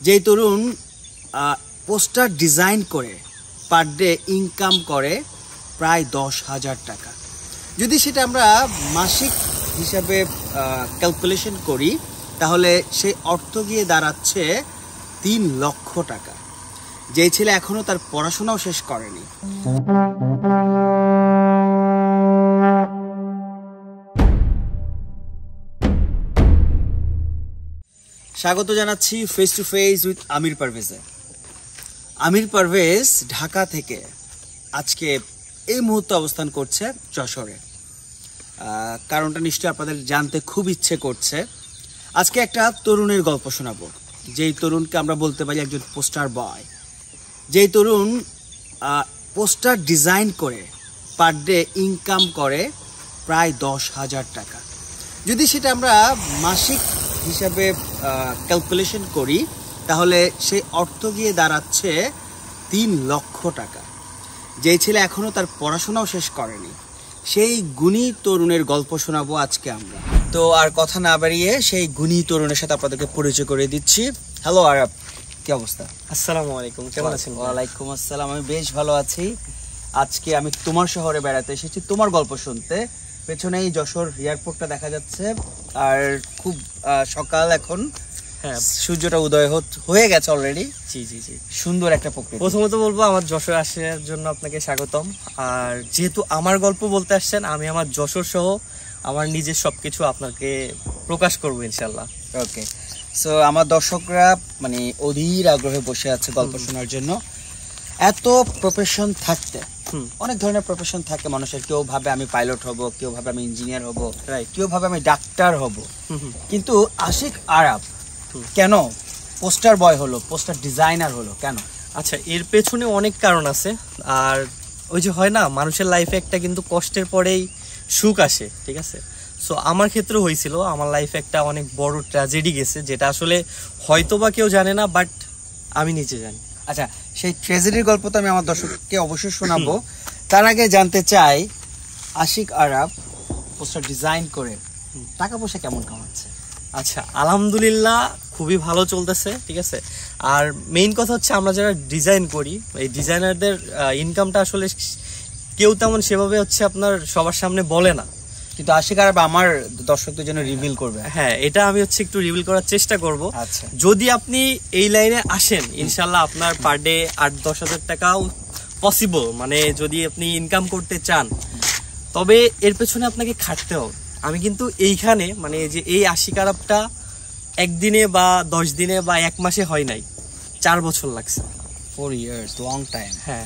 যেই তরুণ poster design করে per day income করে প্রায় 10,000 টাকা। যদি সেটা আমরা মাসিক হিসাবে ক্যালকুলেশন করি তাহলে সেই অর্থ গিয়ে দাঁড়াচ্ছে 3 লক্ষ টাকা। যেই ছেলে এখনো তার পড়াশোনাও শেষ করেনি। স্বাগত জানাচ্ছি ফেস টু ফেস উইথ আমির পারভেজে। আমির পারভেজ ঢাকা থেকে আজকে এই মুহূর্তে অবস্থান করছে যশোরে। কারণটা নিশ্চয়ই আপনাদের জানতে খুব ইচ্ছে করছে। আজকে একটা তরুণের গল্প শোনাবো, যেই তরুণকে আমরা বলতে পারি একজন পোস্টার বয়। যেই তরুণ পোস্টার ডিজাইন করে পার ডে ইনকাম করে প্রায় 10,000 টাকা। যদি সেটা আমরা মাসিক হিসাবে ক্যালকুলেশন করি তাহলে সেই অর্থ গিয়ে দাঁড়াচ্ছে 3 লক্ষ টাকা। যেই ছেলে এখনো তার পড়াশোনাও শেষ করেনি, সেই গুণী তরুণের গল্প শোনাবো আজকে আমরা। তো আর কথা না বাড়িয়ে সেই গুণী তরুণের সাথে আপনাদেরকে পরিচয় করে দিচ্ছি। হ্যালো আরব, কি অবস্থা? আসসালামু আলাইকুম, কেমন আছেন? ওয়ালাইকুম আসসালাম, আমি বেশ ভালো আছি। আজকে আমি তোমার শহরে বেড়াতে এসেছি তোমার গল্প শুনতে। পেছনেই যশোর এয়ারপোর্টটা দেখা যাচ্ছে, আর খুব সকাল এখন। হ্যাঁ, সূর্যটা উদয় হয়ে গেছে অলরেডি। জি জি জি, সুন্দর একটা প্রকৃতি। প্রথমত বলবো আমার যশোর আসার জন্য আপনাকে স্বাগতম। আর যেহেতু আমার গল্প বলতে আসছেন, আমি আমার যশোর সহ আমার নিজের সবকিছু আপনাকে প্রকাশ করবো ইনশাল্লাহ। ওকে, সো আমার দর্শকরা মানে অধীর আগ্রহে বসে আছে গল্প শোনার জন্য। এত প্রফেশন থাকতে, অনেক ধরনের প্রফেশন থাকে মানুষের। কেউ ভাবে আমি পাইলট হব, কেউ ভাবে আমি ইঞ্জিনিয়ার হব, কেউ ভাবে আমি ডাক্তার হব। কিন্তু আশিক আরব কেন পোস্টার বয় হলো, পোস্টার ডিজাইনার হলো কেন? আচ্ছা, এর পেছনে অনেক কারণ আছে। আর ওই যে হয় না, মানুষের লাইফে একটা কিন্তু কষ্টের পরেই সুখ আসে, ঠিক আছে? সো আমার ক্ষেত্রে হয়েছিল, আমার লাইফে একটা অনেক বড় ট্র্যাজেডি গেছে, যেটা আসলে হয়তো বা কেউ জানে না, বাট আমি নিজে জানি। আচ্ছা, সেই ট্র্যাজেডির গল্প তো আমি আমার দর্শককে অবশ্যই শোনাবো। তার আগে জানতে চাই, আশিক আরব পোস্টার ডিজাইন করে টাকা পয়সা কেমন কামাচ্ছে? আচ্ছা, আলহামদুলিল্লাহ খুবই ভালো চলতেছে, ঠিক আছে। আর মেইন কথা হচ্ছে, আমরা যারা ডিজাইন করি, এই ডিজাইনারদের ইনকামটা আসলে কেউ তেমন সেভাবে হচ্ছে আপনার সবার সামনে বলে না, কিন্তু আশিক আরব আমার দর্শকদের জন্য রিভিল করবে। হ্যাঁ, এটা আমি হচ্ছে একটু রিভিল করার চেষ্টা করব। আচ্ছা, যদি আপনি এই লাইনে আসেন, ইনশাল্লাহ আপনার পার ডে 8-10 হাজার টাকাও পসিবল। মানে যদি আপনি ইনকাম করতে চান, তবে এর পেছনে আপনাকে খাটতে হবে। আমি কিন্তু এইখানে মানে যে এই আশিক আরবটা একদিনে বা 10 দিনে বা 1 মাসে হয় নাই, 4 বছর লাগছে। 4 years, লং টাইম। হ্যাঁ হ্যাঁ,